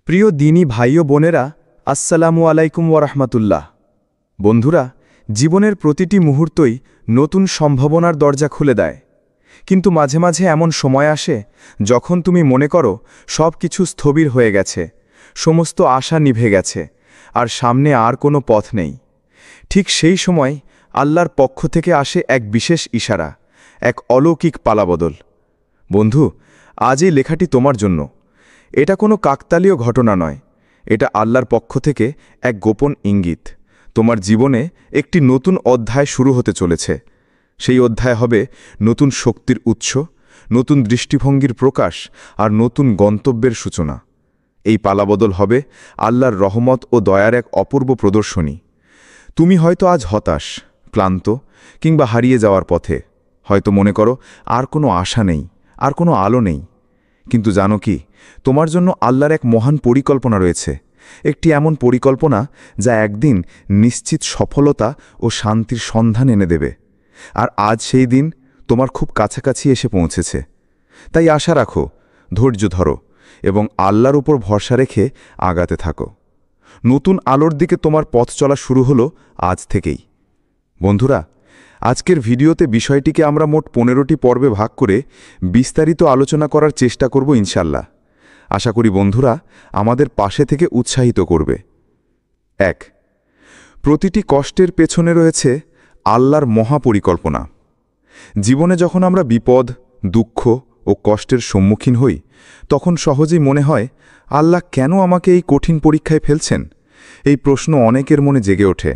প্রিয় দিনী ভাই ও বোনেরা, আসসালামু আলাইকুম ওয়ারাহমাতুল্লাহ। বন্ধুরা, জীবনের প্রতিটি মুহূর্তই নতুন সম্ভাবনার দরজা খুলে দেয়। কিন্তু মাঝে মাঝে এমন সময় আসে যখন তুমি মনে করো সব কিছু স্থবির হয়ে গেছে, সমস্ত আশা নিভে গেছে, আর সামনে আর কোনো পথ নেই। ঠিক সেই সময় আল্লাহর পক্ষ থেকে আসে এক বিশেষ ইশারা, এক অলৌকিক পালাবদল। বন্ধু, আজ এই লেখাটি তোমার জন্য। এটা কোনো কাকতালীয় ঘটনা নয়, এটা আল্লাহর পক্ষ থেকে এক গোপন ইঙ্গিত। তোমার জীবনে একটি নতুন অধ্যায় শুরু হতে চলেছে। সেই অধ্যায় হবে নতুন শক্তির উৎস, নতুন দৃষ্টিভঙ্গির প্রকাশ আর নতুন গন্তব্যের সূচনা। এই পালাবদল হবে আল্লাহর রহমত ও দয়ার এক অপূর্ব প্রদর্শনী। তুমি হয়তো আজ হতাশ, ক্লান্ত কিংবা হারিয়ে যাওয়ার পথে। হয়তো মনে করো আর কোনো আশা নেই, আর কোনো আলো নেই। কিন্তু জানো কি, তোমার জন্য আল্লাহর এক মহান পরিকল্পনা রয়েছে। একটি এমন পরিকল্পনা যা একদিন নিশ্চিত সফলতা ও শান্তির সন্ধান এনে দেবে। আর আজ সেই দিন তোমার খুব কাছাকাছি এসে পৌঁছেছে। তাই আশা রাখো, ধৈর্য ধরো এবং আল্লাহর উপর ভরসা রেখে আগাতে থাকো। নতুন আলোর দিকে তোমার পথ চলা শুরু হলো আজ থেকেই। বন্ধুরা, আজকের ভিডিওতে বিষয়টিকে আমরা মোট 15টি পর্বে ভাগ করে বিস্তারিত আলোচনা করার চেষ্টা করব ইনশাল্লাহ। আশা করি বন্ধুরা আমাদের পাশে থেকে উৎসাহিত করবে। 1. প্রতিটি কষ্টের পেছনে রয়েছে আল্লাহর মহাপরিকল্পনা। জীবনে যখন আমরা বিপদ, দুঃখ ও কষ্টের সম্মুখীন হই, তখন সহজেই মনে হয়, আল্লাহ কেন আমাকে এই কঠিন পরীক্ষায় ফেলছেন? এই প্রশ্ন অনেকের মনে জেগে ওঠে।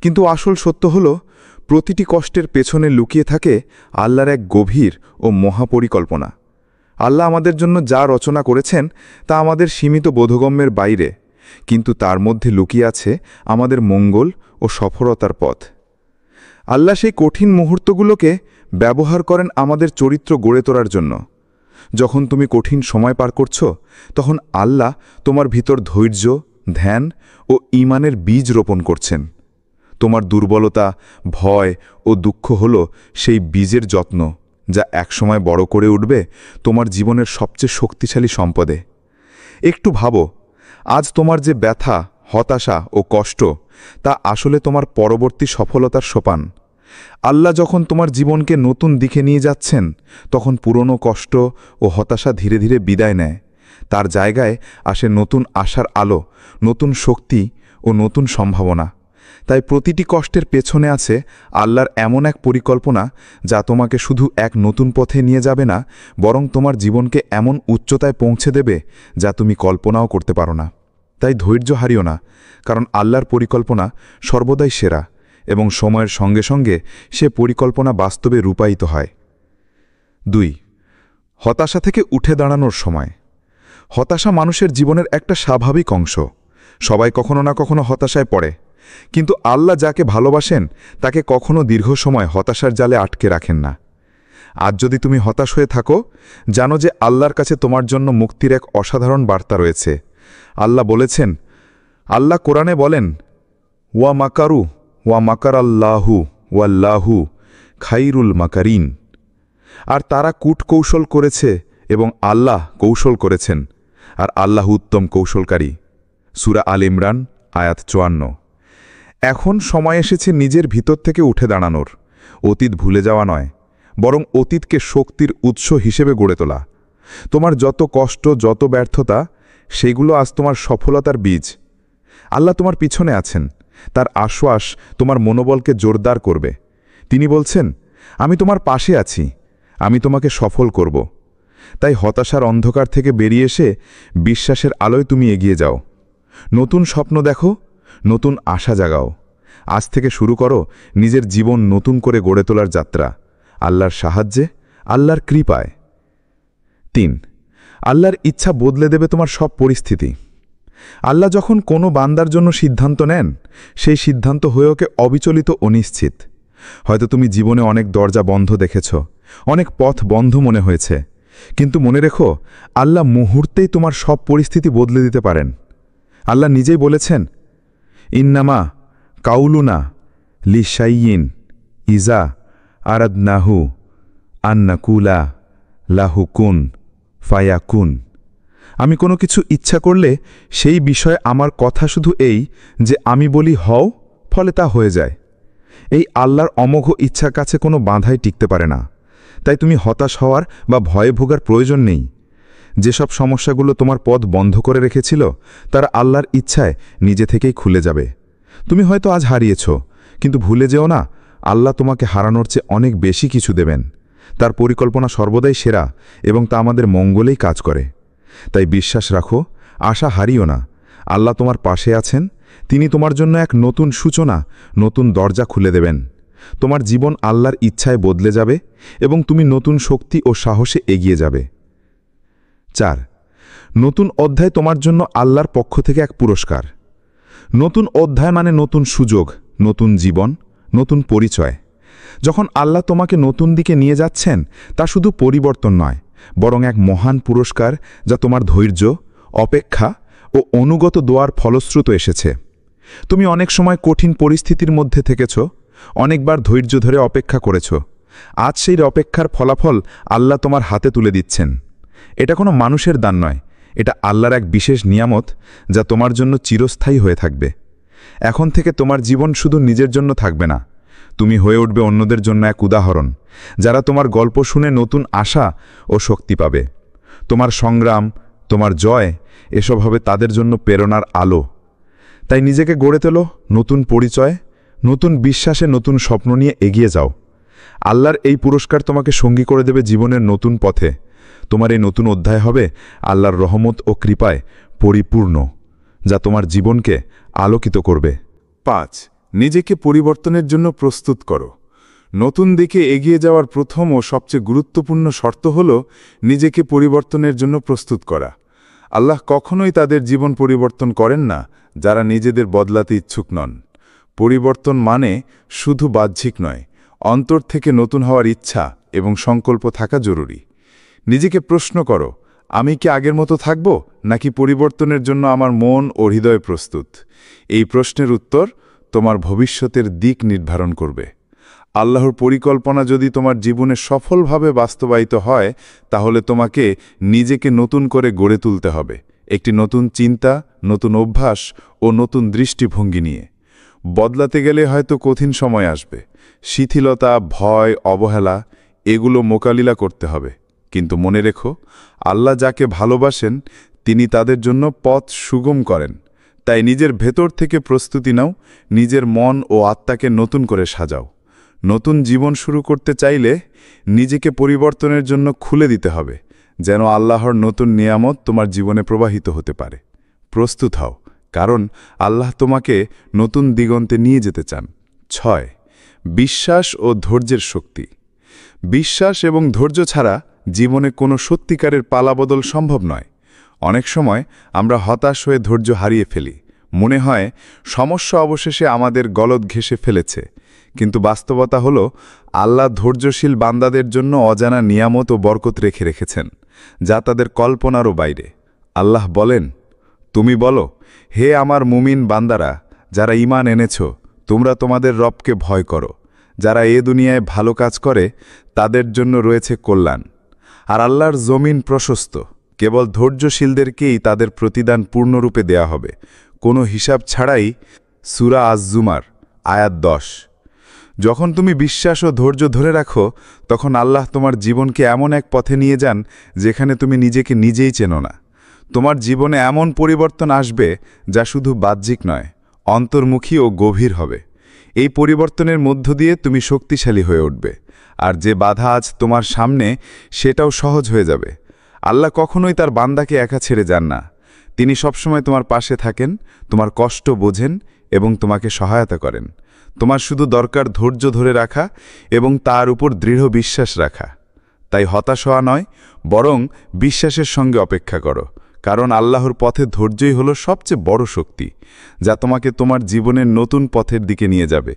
কিন্তু আসল সত্য হল, প্রতিটি কষ্টের পেছনে লুকিয়ে থাকে আল্লাহর এক গভীর ও মহাপরিকল্পনা। আল্লাহ আমাদের জন্য যা রচনা করেছেন তা আমাদের সীমিত বোধগম্যের বাইরে, কিন্তু তার মধ্যে লুকিয়ে আছে আমাদের মঙ্গল ও সফলতার পথ। আল্লাহ সেই কঠিন মুহূর্তগুলোকে ব্যবহার করেন আমাদের চরিত্র গড়ে তোলার জন্য। যখন তুমি কঠিন সময় পার করছ, তখন আল্লাহ তোমার ভিতর ধৈর্য, ধ্যান ও ঈমানের বীজ রোপণ করছেন। তোমার দুর্বলতা, ভয় ও দুঃখ হল সেই বীজের যত্ন, যা একসময় বড় করে উঠবে তোমার জীবনের সবচেয়ে শক্তিশালী সম্পদে। একটু ভাবো, আজ তোমার যে ব্যথা, হতাশা ও কষ্ট, তা আসলে তোমার পরবর্তী সফলতার সোপান। আল্লাহ যখন তোমার জীবনকে নতুন দিকে নিয়ে যাচ্ছেন, তখন পুরনো কষ্ট ও হতাশা ধীরে ধীরে বিদায় নেয়। তার জায়গায় আসে নতুন আশার আলো, নতুন শক্তি ও নতুন সম্ভাবনা। তাই প্রতিটি কষ্টের পেছনে আছে আল্লাহর এমন এক পরিকল্পনা, যা তোমাকে শুধু এক নতুন পথে নিয়ে যাবে না, বরং তোমার জীবনকে এমন উচ্চতায় পৌঁছে দেবে যা তুমি কল্পনাও করতে পারো না। তাই ধৈর্য হারিও না, কারণ আল্লাহর পরিকল্পনা সর্বদাই সেরা এবং সময়ের সঙ্গে সঙ্গে সে পরিকল্পনা বাস্তবে রূপায়িত হয়। 2. হতাশা থেকে উঠে দাঁড়ানোর সময়। হতাশা মানুষের জীবনের একটা স্বাভাবিক অংশ। সবাই কখনো না কখনো হতাশায় পড়ে, কিন্তু আল্লাহ যাকে ভালোবাসেন তাকে কখনো দীর্ঘ সময় হতাশার জালে আটকে রাখেন না। আজ যদি তুমি হতাশ হয়ে থাকো, জানো যে আল্লাহর কাছে তোমার জন্য মুক্তির এক অসাধারণ বার্তা রয়েছে। আল্লাহ বলেছেন, আল্লাহ কোরআনে বলেন, ওয়া মাকারু ওয়া মাকার আল্লাহু ওয়াল্লাহু খাইরুল মাকারিন। আর তারা কূটকৌশল করেছে এবং আল্লাহ কৌশল করেছেন, আর আল্লাহ উত্তম কৌশলকারী। সূরা আল ইমরান আয়াত 54। এখন সময় এসেছে নিজের ভিতর থেকে উঠে দাঁড়ানোর। অতীত ভুলে যাওয়া নয়, বরং অতীতকে শক্তির উৎস হিসেবে গড়ে তোলা। তোমার যত কষ্ট, যত ব্যর্থতা, সেগুলো আজ তোমার সফলতার বীজ। আল্লাহ তোমার পিছনে আছেন। তার আশ্বাস তোমার মনোবলকে জোরদার করবে। তিনি বলছেন, আমি তোমার পাশে আছি, আমি তোমাকে সফল করব। তাই হতাশার অন্ধকার থেকে বেরিয়ে এসে বিশ্বাসের আলোয় তুমি এগিয়ে যাও। নতুন স্বপ্ন দেখো, নতুন আশা জাগাও। আজ থেকে শুরু করো নিজের জীবন নতুন করে গড়ে তোলার যাত্রা, আল্লাহর সাহায্যে, আল্লাহর কৃপায়। 3. আল্লাহর ইচ্ছা বদলে দেবে তোমার সব পরিস্থিতি। আল্লাহ যখন কোনো বান্দার জন্য সিদ্ধান্ত নেন, সেই সিদ্ধান্ত হয়ে ওকে অবিচলিত ও নিশ্চিত। হয়তো তুমি জীবনে অনেক দরজা বন্ধ দেখেছ, অনেক পথ বন্ধ মনে হয়েছে, কিন্তু মনে রেখো, আল্লাহ মুহূর্তেই তোমার সব পরিস্থিতি বদলে দিতে পারেন। আল্লাহ নিজেই বলেছেন, ইন্নামা কাউলুনা লিশাইয়িন ইজা আরাদনাহু আন্নাকুলা লাহু কুন ফায়াকুন। আমি কোনো কিছু ইচ্ছা করলে সেই বিষয়ে আমার কথা শুধু এই যে আমি বলি হও, ফলে তা হয়ে যায়। এই আল্লাহর অমোঘ ইচ্ছার কাছে কোনো বাঁধাই টিকতে পারে না। তাই তুমি হতাশ হওয়ার বা ভয়ে ভোগার প্রয়োজন নেই। যেসব সমস্যাগুলো তোমার পথ বন্ধ করে রেখেছিল তারা আল্লাহর ইচ্ছায় নিজে থেকেই খুলে যাবে। তুমি হয়তো আজ হারিয়েছ, কিন্তু ভুলে যেও না, আল্লাহ তোমাকে হারানোর চেয়ে অনেক বেশি কিছু দেবেন। তার পরিকল্পনা সর্বদাই সেরা এবং তা আমাদের মঙ্গলেই কাজ করে। তাই বিশ্বাস রাখো, আশা হারিও না। আল্লাহ তোমার পাশে আছেন। তিনি তোমার জন্য এক নতুন সূচনা, নতুন দরজা খুলে দেবেন। তোমার জীবন আল্লাহর ইচ্ছায় বদলে যাবে এবং তুমি নতুন শক্তি ও সাহসে এগিয়ে যাবে। 4. নতুন অধ্যায় তোমার জন্য আল্লাহর পক্ষ থেকে এক পুরস্কার। নতুন অধ্যায় মানে নতুন সুযোগ, নতুন জীবন, নতুন পরিচয়। যখন আল্লাহ তোমাকে নতুন দিকে নিয়ে যাচ্ছেন, তা শুধু পরিবর্তন নয়, বরং এক মহান পুরস্কার যা তোমার ধৈর্য, অপেক্ষা ও অনুগত দোয়ার ফলশ্রুত এসেছে। তুমি অনেক সময় কঠিন পরিস্থিতির মধ্যে থেকেছ, অনেকবার ধৈর্য ধরে অপেক্ষা করেছ। আজ সেই অপেক্ষার ফলাফল আল্লাহ তোমার হাতে তুলে দিচ্ছেন। এটা কোনো মানুষের দান নয়, এটা আল্লাহর এক বিশেষ নিয়ামত যা তোমার জন্য চিরস্থায়ী হয়ে থাকবে। এখন থেকে তোমার জীবন শুধু নিজের জন্য থাকবে না, তুমি হয়ে উঠবে অন্যদের জন্য এক উদাহরণ, যারা তোমার গল্প শুনে নতুন আশা ও শক্তি পাবে। তোমার সংগ্রাম, তোমার জয়, এসব হবে তাদের জন্য প্রেরণার আলো। তাই নিজেকে গড়ে তোলো নতুন পরিচয়, নতুন বিশ্বাসে, নতুন স্বপ্ন নিয়ে এগিয়ে যাও। আল্লাহর এই পুরস্কার তোমাকে সঙ্গী করে দেবে জীবনের নতুন পথে। তোমার এই নতুন অধ্যায় হবে আল্লাহর রহমত ও কৃপায় পরিপূর্ণ, যা তোমার জীবনকে আলোকিত করবে। 5. নিজেকে পরিবর্তনের জন্য প্রস্তুত করো। নতুন দিকে এগিয়ে যাওয়ার প্রথম ও সবচেয়ে গুরুত্বপূর্ণ শর্ত হল নিজেকে পরিবর্তনের জন্য প্রস্তুত করা। আল্লাহ কখনোই তাদের জীবন পরিবর্তন করেন না যারা নিজেদের বদলাতে ইচ্ছুক নন। পরিবর্তন মানে শুধু বাহ্যিক নয়, অন্তর থেকে নতুন হওয়ার ইচ্ছা এবং সংকল্প থাকা জরুরি। নিজেকে প্রশ্ন করো, আমি কি আগের মতো থাকব, নাকি পরিবর্তনের জন্য আমার মন ও হৃদয় প্রস্তুত? এই প্রশ্নের উত্তর তোমার ভবিষ্যতের দিক নির্ধারণ করবে। আল্লাহর পরিকল্পনা যদি তোমার জীবনে সফলভাবে বাস্তবায়িত হয়, তাহলে তোমাকে নিজেকে নতুন করে গড়ে তুলতে হবে, একটি নতুন চিন্তা, নতুন অভ্যাস ও নতুন দৃষ্টিভঙ্গি নিয়ে। বদলাতে গেলে হয়তো কঠিন সময় আসবে, শিথিলতা, ভয়, অবহেলা, এগুলো মোকাবিলা করতে হবে। কিন্তু মনে রেখো, আল্লাহ যাকে ভালোবাসেন তিনি তাদের জন্য পথ সুগম করেন। তাই নিজের ভেতর থেকে প্রস্তুতি নাও, নিজের মন ও আত্মাকে নতুন করে সাজাও। নতুন জীবন শুরু করতে চাইলে নিজেকে পরিবর্তনের জন্য খুলে দিতে হবে, যেন আল্লাহর নতুন নিয়ামত তোমার জীবনে প্রবাহিত হতে পারে। প্রস্তুত হও, কারণ আল্লাহ তোমাকে নতুন দিগন্তে নিয়ে যেতে চান। 6. বিশ্বাস ও ধৈর্যের শক্তি। বিশ্বাস এবং ধৈর্য ছাড়া জীবনে কোনো সত্যিকারের পালাবদল সম্ভব নয়। অনেক সময় আমরা হতাশ হয়ে ধৈর্য হারিয়ে ফেলি, মনে হয় সমস্যা অবশেষে আমাদের গলদ ঘেঁষে ফেলেছে। কিন্তু বাস্তবতা হল, আল্লাহ ধৈর্যশীল বান্দাদের জন্য অজানা নিয়ামত ও বরকত রেখেছেন, যা তাদের কল্পনারও বাইরে। আল্লাহ বলেন, তুমি বলো, হে আমার মুমিন বান্দারা, যারা ঈমান এনেছ, তোমরা তোমাদের রবকে ভয় করো। যারা এ দুনিয়ায় ভালো কাজ করে তাদের জন্য রয়েছে কল্যাণ, আর আল্লাহর জমিন প্রশস্ত। কেবল ধৈর্যশীলদেরকেই তাদের প্রতিদান পূর্ণরূপে দেয়া হবে, কোনো হিসাব ছাড়াই। সূরা আজ-জুমার আয়াত 10। যখন তুমি বিশ্বাস ও ধৈর্য ধরে রাখো, তখন আল্লাহ তোমার জীবনকে এমন এক পথে নিয়ে যান যেখানে তুমি নিজেকে নিজেই চেনো না। তোমার জীবনে এমন পরিবর্তন আসবে যা শুধু বাহ্যিক নয়, অন্তর্মুখী ও গভীর হবে। এই পরিবর্তনের মধ্য দিয়ে তুমি শক্তিশালী হয়ে উঠবে, আর যে বাধা আজ তোমার সামনে সেটাও সহজ হয়ে যাবে। আল্লাহ কখনোই তার বান্দাকে একা ছেড়ে যান না। তিনি সবসময় তোমার পাশে থাকেন, তোমার কষ্ট বোঝেন এবং তোমাকে সহায়তা করেন। তোমার শুধু দরকার ধৈর্য ধরে রাখা এবং তার উপর দৃঢ় বিশ্বাস রাখা। তাই হতাশ হওয়া নয়, বরং বিশ্বাসের সঙ্গে অপেক্ষা করো, কারণ আল্লাহর পথে ধৈর্যই হলো সবচেয়ে বড় শক্তি, যা তোমাকে তোমার জীবনের নতুন পথের দিকে নিয়ে যাবে।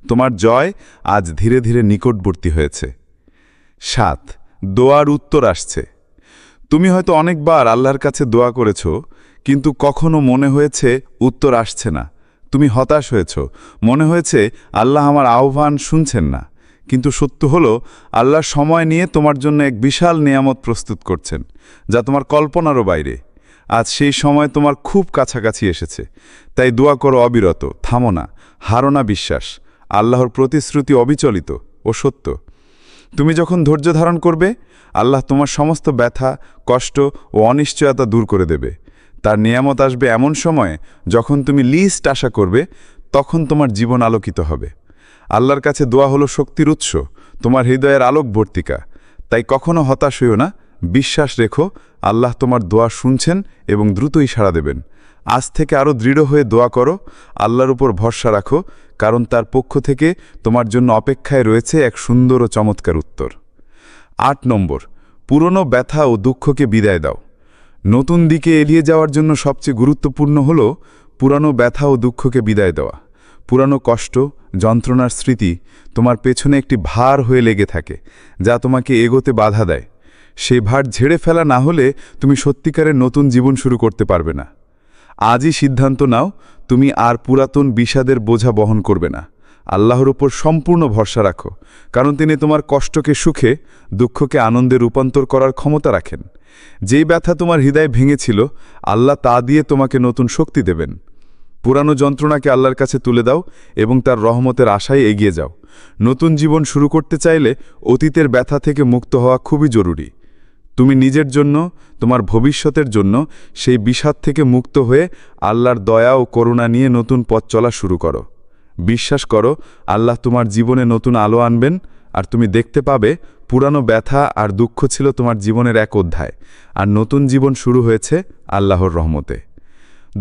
তোমার জয় আজ ধীরে ধীরে নিকটবর্তী হয়েছে। 7. দোয়ার উত্তর আসছে। তুমি হয়তো অনেকবার আল্লাহর কাছে দোয়া করেছ, কিন্তু কখনো মনে হয়েছে উত্তর আসছে না। তুমি হতাশ হয়েছ, মনে হয়েছে আল্লাহ আমার আহ্বান শুনছেন না। কিন্তু সত্য হলো, আল্লাহ সময় নিয়ে তোমার জন্য এক বিশাল নিয়ামত প্রস্তুত করছেন, যা তোমার কল্পনারও বাইরে। আজ সেই সময় তোমার খুব কাছাকাছি এসেছে। তাই দোয়া করো অবিরত, থামো না, হারো না বিশ্বাস। আল্লাহর প্রতিশ্রুতি অবিচলিত ও সত্য। তুমি যখন ধৈর্য ধারণ করবে, আল্লাহ তোমার সমস্ত ব্যথা, কষ্ট ও অনিশ্চয়তা দূর করে দেবে। তার নিয়ামত আসবে এমন সময়ে যখন তুমি লিস্ট আশা করবে, তখন তোমার জীবন আলোকিত হবে। আল্লাহর কাছে দোয়া হলো শক্তির উৎস, তোমার হৃদয়ের আলোকবর্তিকা। তাই কখনো হতাশ হইও না, বিশ্বাস রেখো, আল্লাহ তোমার দোয়া শুনছেন এবং দ্রুতই সাড়া দেবেন। আজ থেকে আরও দৃঢ় হয়ে দোয়া করো, আল্লাহর উপর ভরসা রাখো, কারণ তার পক্ষ থেকে তোমার জন্য অপেক্ষায় রয়েছে এক সুন্দর ও চমৎকার উত্তর। 8 নম্বর, পুরনো ব্যথা ও দুঃখকে বিদায় দাও। নতুন দিকে এগিয়ে যাওয়ার জন্য সবচেয়ে গুরুত্বপূর্ণ হল পুরানো ব্যথা ও দুঃখকে বিদায় দেওয়া। পুরানো কষ্ট, যন্ত্রণার স্মৃতি তোমার পেছনে একটি ভার হয়ে লেগে থাকে, যা তোমাকে এগোতে বাধা দেয়। সেই ভার ঝেড়ে ফেলা না হলে তুমি সত্যিকারের নতুন জীবন শুরু করতে পারবে না। আজই সিদ্ধান্ত নাও, তুমি আর পুরাতন বিষাদের বোঝা বহন করবে না। আল্লাহর উপর সম্পূর্ণ ভরসা রাখো, কারণ তিনি তোমার কষ্টকে সুখে, দুঃখকে আনন্দে রূপান্তর করার ক্ষমতা রাখেন। যেই ব্যথা তোমার হৃদয় ভেঙেছিল, আল্লাহ তা দিয়ে তোমাকে নতুন শক্তি দেবেন। পুরানো যন্ত্রণাকে আল্লাহর কাছে তুলে দাও এবং তার রহমতের আশায় এগিয়ে যাও। নতুন জীবন শুরু করতে চাইলে অতীতের ব্যথা থেকে মুক্ত হওয়া খুবই জরুরি। তুমি নিজের জন্য, তোমার ভবিষ্যতের জন্য সেই বিষাদ থেকে মুক্ত হয়ে আল্লাহর দয়া ও করুণা নিয়ে নতুন পথ চলা শুরু করো। বিশ্বাস করো, আল্লাহ তোমার জীবনে নতুন আলো আনবেন, আর তুমি দেখতে পাবে পুরানো ব্যথা আর দুঃখ ছিল তোমার জীবনের এক অধ্যায়, আর নতুন জীবন শুরু হয়েছে আল্লাহর রহমতে।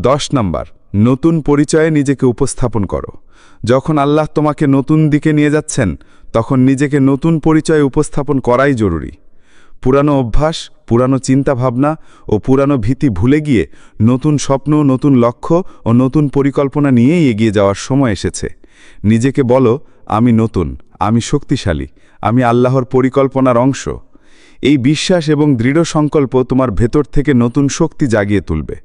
10 নম্বর, নতুন পরিচয়ে নিজেকে উপস্থাপন করো। যখন আল্লাহ তোমাকে নতুন দিকে নিয়ে যাচ্ছেন, তখন নিজেকে নতুন পরিচয়ে উপস্থাপন করাই জরুরি। পুরানো অভ্যাস, পুরানো চিন্তাভাবনা ও পুরানো ভীতি ভুলে গিয়ে নতুন স্বপ্ন, নতুন লক্ষ্য ও নতুন পরিকল্পনা নিয়েই এগিয়ে যাওয়ার সময় এসেছে। নিজেকে বলো, আমি নতুন, আমি শক্তিশালী, আমি আল্লাহর পরিকল্পনার অংশ। এই বিশ্বাস এবং দৃঢ় সংকল্প তোমার ভেতর থেকে নতুন শক্তি জাগিয়ে তুলবে।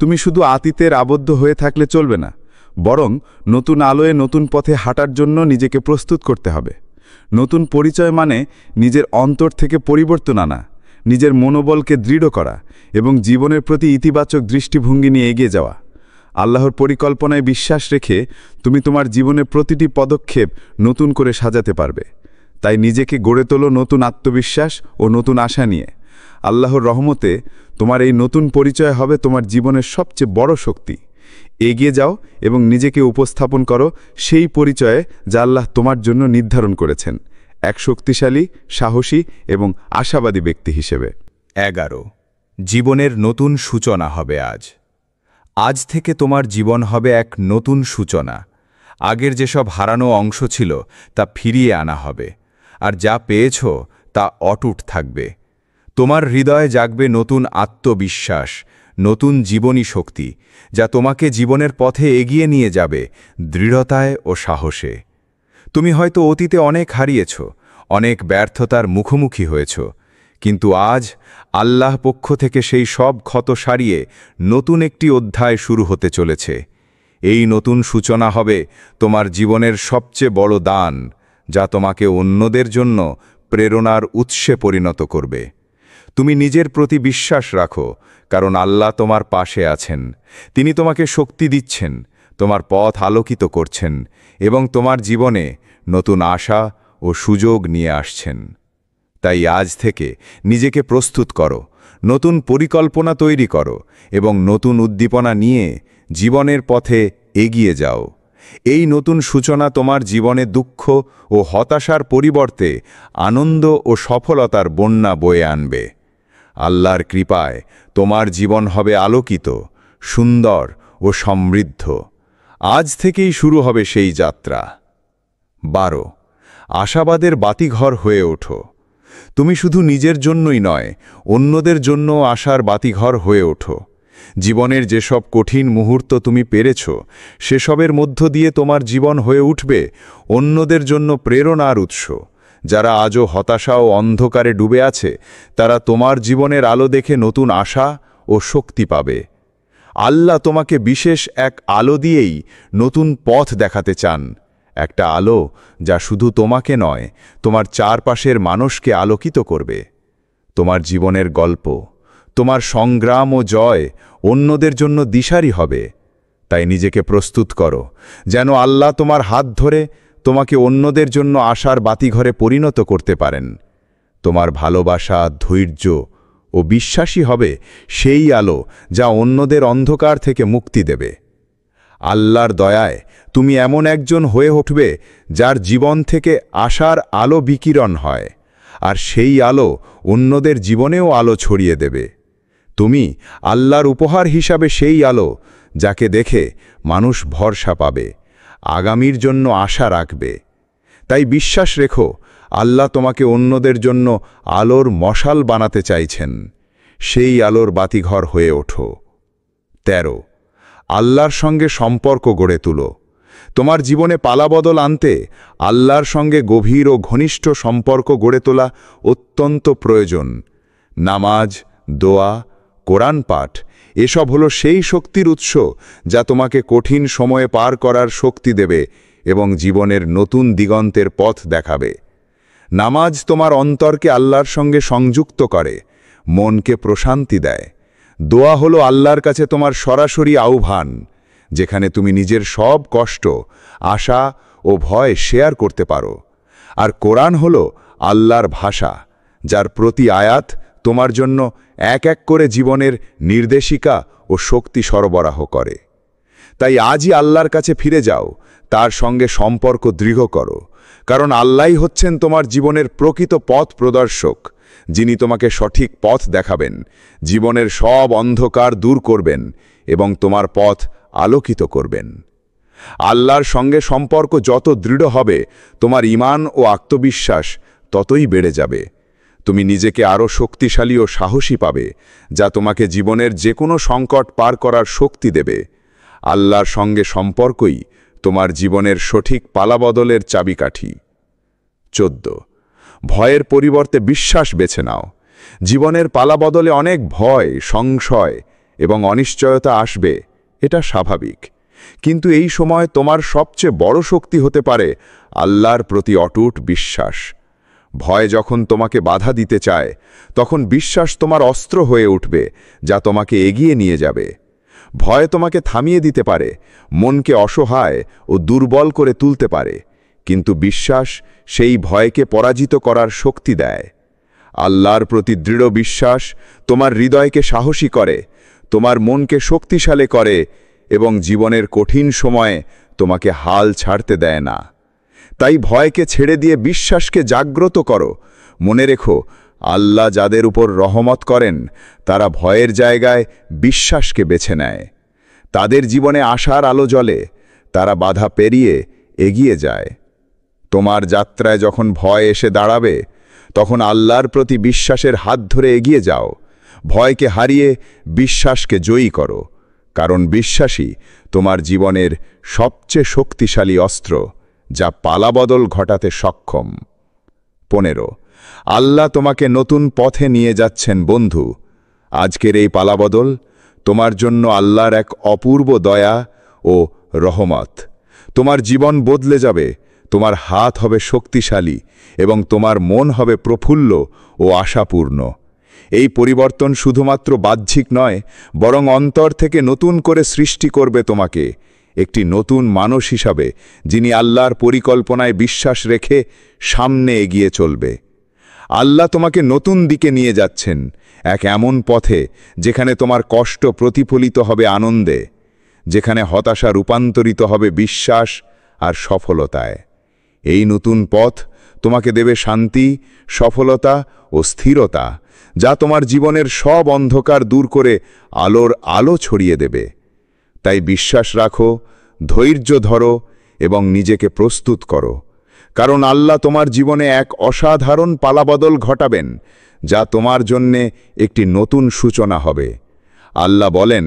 তুমি শুধু অতীতের আবদ্ধ হয়ে থাকলে চলবে না, বরং নতুন আলোয় নতুন পথে হাঁটার জন্য নিজেকে প্রস্তুত করতে হবে। নতুন পরিচয় মানে নিজের অন্তর থেকে পরিবর্তন আনা, নিজের মনোবলকে দৃঢ় করা এবং জীবনের প্রতি ইতিবাচক দৃষ্টিভঙ্গি নিয়ে এগিয়ে যাওয়া। আল্লাহর পরিকল্পনায় বিশ্বাস রেখে তুমি তোমার জীবনের প্রতিটি পদক্ষেপ নতুন করে সাজাতে পারবে। তাই নিজেকে গড়ে তোলো নতুন আত্মবিশ্বাস ও নতুন আশা নিয়ে। আল্লাহর রহমতে তোমার এই নতুন পরিচয় হবে তোমার জীবনের সবচেয়ে বড় শক্তি। এগিয়ে যাও এবং নিজেকে উপস্থাপন করো সেই পরিচয়ে যা আল্লাহ তোমার জন্য নির্ধারণ করেছেন, এক শক্তিশালী, সাহসী এবং আশাবাদী ব্যক্তি হিসেবে। 11, জীবনের নতুন সূচনা হবে আজ। আজ থেকে তোমার জীবন হবে এক নতুন সূচনা। আগের যেসব হারানো অংশ ছিল তা ফিরিয়ে আনা হবে, আর যা পেয়েছ তা অটুট থাকবে। তোমার হৃদয়ে জাগবে নতুন আত্মবিশ্বাস, নতুন জীবনী শক্তি, যা তোমাকে জীবনের পথে এগিয়ে নিয়ে যাবে দৃঢ়তায় ও সাহসে। তুমি হয়তো অতীতে অনেক হারিয়েছ, অনেক ব্যর্থতার মুখোমুখি হয়েছ, কিন্তু আজ আল্লাহ পক্ষ থেকে সেই সব ক্ষত সারিয়ে নতুন একটি অধ্যায় শুরু হতে চলেছে। এই নতুন সূচনা হবে তোমার জীবনের সবচেয়ে বড় দান, যা তোমাকে অন্যদের জন্য প্রেরণার উৎসে পরিণত করবে। তুমি নিজের প্রতি বিশ্বাস রাখো, কারণ আল্লাহ তোমার পাশে আছেন। তিনি তোমাকে শক্তি দিচ্ছেন, তোমার পথ আলোকিত করছেন এবং তোমার জীবনে নতুন আশা ও সুযোগ নিয়ে আসছেন। তাই আজ থেকে নিজেকে প্রস্তুত করো, নতুন পরিকল্পনা তৈরি করো এবং নতুন উদ্দীপনা নিয়ে জীবনের পথে এগিয়ে যাও। এই নতুন সূচনা তোমার জীবনে দুঃখ ও হতাশার পরিবর্তে আনন্দ ও সফলতার বন্যা বয়ে আনবে। আল্লাহর কৃপায় তোমার জীবন হবে আলোকিত, সুন্দর ও সমৃদ্ধ। আজ থেকেই শুরু হবে সেই যাত্রা। 12, আশাবাদের বাতিঘর হয়ে ওঠো। তুমি শুধু নিজের জন্যই নয়, অন্যদের জন্য আশার বাতিঘর হয়ে ওঠো। জীবনের যেসব কঠিন মুহূর্ত তুমি পেরেছ, সেসবের মধ্য দিয়ে তোমার জীবন হয়ে উঠবে অন্যদের জন্য প্রেরণার উৎস। যারা আজও হতাশা ও অন্ধকারে ডুবে আছে, তারা তোমার জীবনের আলো দেখে নতুন আশা ও শক্তি পাবে। আল্লাহ তোমাকে বিশেষ এক আলো দিয়েই নতুন পথ দেখাতে চান, একটা আলো যা শুধু তোমাকে নয়, তোমার চারপাশের মানুষকে আলোকিত করবে। তোমার জীবনের গল্প, তোমার সংগ্রাম ও জয় অন্যদের জন্য দিশারি হবে। তাই নিজেকে প্রস্তুত করো, যেন আল্লাহ তোমার হাত ধরে তোমাকে অন্যদের জন্য আশার বাতিঘরে পরিণত করতে পারেন। তোমার ভালোবাসা, ধৈর্য ও বিশ্বাসী হবে সেই আলো যা অন্যদের অন্ধকার থেকে মুক্তি দেবে। আল্লাহর দয়ায় তুমি এমন একজন হয়ে উঠবে যার জীবন থেকে আশার আলো বিকিরণ হয়, আর সেই আলো অন্যদের জীবনেও আলো ছড়িয়ে দেবে। তুমি আল্লাহর উপহার হিসাবে সেই আলো যাকে দেখে মানুষ ভরসা পাবে, আগামীর জন্য আশা রাখবে। তাই বিশ্বাস রেখো, আল্লাহ তোমাকে অন্যদের জন্য আলোর মশাল বানাতে চাইছেন। সেই আলোর বাতিঘর হয়ে ওঠো। 13 আল্লাহর সঙ্গে সম্পর্ক গড়ে তুলো। তোমার জীবনে পালাবদল আনতে আল্লাহর সঙ্গে গভীর ও ঘনিষ্ঠ সম্পর্ক গড়ে তোলা অত্যন্ত প্রয়োজন। নামাজ, দোয়া, কোরআন পাঠ এসব হলো সেই শক্তির উৎস যা তোমাকে কঠিন সময়ে পার করার শক্তি দেবে এবং জীবনের নতুন দিগন্তের পথ দেখাবে। নামাজ তোমার অন্তরকে আল্লাহর সঙ্গে সংযুক্ত করে, মনকে প্রশান্তি দেয়। দোয়া হলো আল্লাহর কাছে তোমার সরাসরি আহ্বান, যেখানে তুমি নিজের সব কষ্ট, আশা ও ভয় শেয়ার করতে পারো। আর কোরআন হলো আল্লাহর ভাষা, যার প্রতি আয়াত তোমার জন্য এক এক করে জীবনের নির্দেশিকা ও শক্তি সরবরাহ করে। তাই আজই আল্লাহর কাছে ফিরে যাও, তার সঙ্গে সম্পর্ক দৃঢ় করো, কারণ আল্লাহই হচ্ছেন তোমার জীবনের প্রকৃত পথ প্রদর্শক, যিনি তোমাকে সঠিক পথ দেখাবেন, জীবনের সব অন্ধকার দূর করবেন এবং তোমার পথ আলোকিত করবেন। আল্লাহর সঙ্গে সম্পর্ক যত দৃঢ় হবে, তোমার ঈমান ও আত্মবিশ্বাস ততই বেড়ে যাবে। তুমি নিজেকে আরও শক্তিশালী ও সাহসী পাবে, যা তোমাকে জীবনের যে কোনো সংকট পার করার শক্তি দেবে। আল্লাহর সঙ্গে সম্পর্কই তোমার জীবনের সঠিক পালাবদলের চাবিকাঠি। 14 ভয়ের পরিবর্তে বিশ্বাস বেছে নাও। জীবনের পালাবদলে অনেক ভয়, সংশয় এবং অনিশ্চয়তা আসবে, এটা স্বাভাবিক। কিন্তু এই সময় তোমার সবচেয়ে বড় শক্তি হতে পারে আল্লাহর প্রতি অটুট বিশ্বাস। ভয় যখন তোমাকে বাধা দিতে চায়, তখন বিশ্বাস তোমার অস্ত্র হয়ে উঠবে, যা তোমাকে এগিয়ে নিয়ে যাবে। ভয় তোমাকে থামিয়ে দিতে পারে, মনকে অসহায় ও দুর্বল করে তুলতে পারে, কিন্তু বিশ্বাস সেই ভয়কে পরাজিত করার শক্তি দেয়। আল্লাহর প্রতি দৃঢ় বিশ্বাস তোমার হৃদয়কে সাহসী করে, তোমার মনকে শক্তিশালী করে এবং জীবনের কঠিন সময়ে তোমাকে হাল ছাড়তে দেয় না। তাই ভয়কে ছেড়ে দিয়ে বিশ্বাসকে জাগ্রত করো। মনে রেখো, আল্লাহ যাদের উপর রহমত করেন, তারা ভয়ের জায়গায় বিশ্বাসকে বেছে নেয়। তাদের জীবনে আশার আলো জ্বলে, তারা বাধা পেরিয়ে এগিয়ে যায়। তোমার যাত্রায় যখন ভয় এসে দাঁড়াবে, তখন আল্লাহর প্রতি বিশ্বাসের হাত ধরে এগিয়ে যাও। ভয়কে হারিয়ে বিশ্বাসকে জয়ী করো, কারণ বিশ্বাসই তোমার জীবনের সবচেয়ে শক্তিশালী অস্ত্র, যা পালাবদল ঘটাতে সক্ষম। 15 আল্লাহ তোমাকে নতুন পথে নিয়ে যাচ্ছেন বন্ধু। আজকের এই পালাবদল তোমার জন্য আল্লাহর এক অপূর্ব দয়া ও রহমত। তোমার জীবন বদলে যাবে, তোমার হাত হবে শক্তিশালী এবং তোমার মন হবে প্রফুল্ল ও আশাপূর্ণ। এই পরিবর্তন শুধুমাত্র বাহ্যিক নয়, বরং অন্তর থেকে নতুন করে সৃষ্টি করবে তোমাকে একটি নতুন মানুষ হিসাবে, যিনি আল্লাহর পরিকল্পনায় বিশ্বাস রেখে সামনে এগিয়ে চলবে। আল্লাহ তোমাকে নতুন দিকে নিয়ে যাচ্ছেন, এক এমন পথে যেখানে তোমার কষ্ট প্রতিফলিত হবে আনন্দে, যেখানে হতাশা রূপান্তরিত হবে বিশ্বাস আর সফলতায়। এই নতুন পথ তোমাকে দেবে শান্তি, সফলতা ও স্থিরতা, যা তোমার জীবনের সব অন্ধকার দূর করে আলোর আলো ছড়িয়ে দেবে। তাই বিশ্বাস রাখো, ধৈর্য ধরো এবং নিজেকে প্রস্তুত করো, কারণ আল্লাহ তোমার জীবনে এক অসাধারণ পালাবদল ঘটাবেন, যা তোমার জন্যে একটি নতুন সূচনা হবে। আল্লাহ বলেন,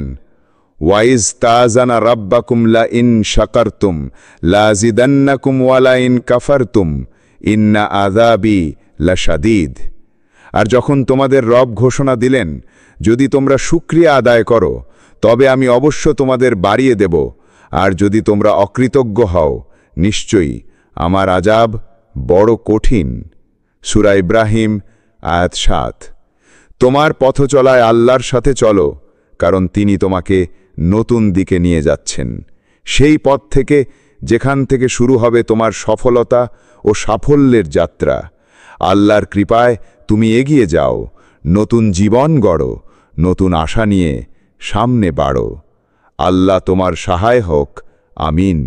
ওয়াইজ তাজানা রাব্বাকুম লা ইন শাকারতুম লাযিদান্নাকুম ওয়া লা ইন কাফারতুম ইন্না আযাবি লাশাদীদ। আর যখন তোমাদের রব ঘোষণা দিলেন, যদি তোমরা শুকরিয়া আদায় করো, তবে আমি অবশ্য তোমাদের বাড়িয়ে দেব, আর যদি তোমরা অকৃতজ্ঞ হও, নিশ্চয়ই আমার আযাব বড় কঠিন। সূরা ইব্রাহিম আয়াত 7। তোমার পথ চলায় আল্লাহর সাথে চলো, কারণ তিনি তোমাকে নতুন দিকে নিয়ে যাচ্ছেন, সেই পথ থেকে যেখান থেকে শুরু হবে তোমার সফলতা ও সাফল্যের যাত্রা। আল্লাহর কৃপায় তুমি এগিয়ে যাও, নতুন জীবন গড়ো, নতুন আশা নিয়ে সামনে বাড়ো। আল্লাহ তোমার সহায় হোক, আমিন।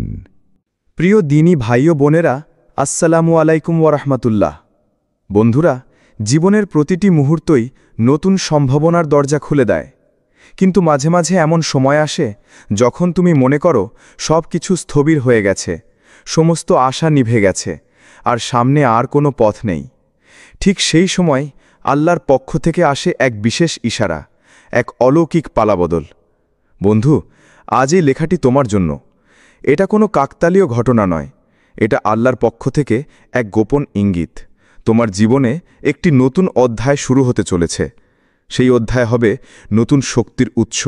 প্রিয় দিনী ভাই ও বোনেরা, আসসালামু আলাইকুম ওয়ারহমাতুল্লাহ। বন্ধুরা, জীবনের প্রতিটি মুহূর্তই নতুন সম্ভাবনার দরজা খুলে দেয়, কিন্তু মাঝে মাঝে এমন সময় আসে যখন তুমি মনে করো সব কিছু স্থবির হয়ে গেছে, সমস্ত আশা নিভে গেছে, আর সামনে আর কোনো পথ নেই। ঠিক সেই সময় আল্লাহর পক্ষ থেকে আসে এক বিশেষ ইশারা, এক অলৌকিক পালাবদল। বন্ধু, আজ এই লেখাটি তোমার জন্য। এটা কোনো কাকতালীয় ঘটনা নয়, এটা আল্লাহর পক্ষ থেকে এক গোপন ইঙ্গিত। তোমার জীবনে একটি নতুন অধ্যায় শুরু হতে চলেছে। সেই অধ্যায় হবে নতুন শক্তির উৎস,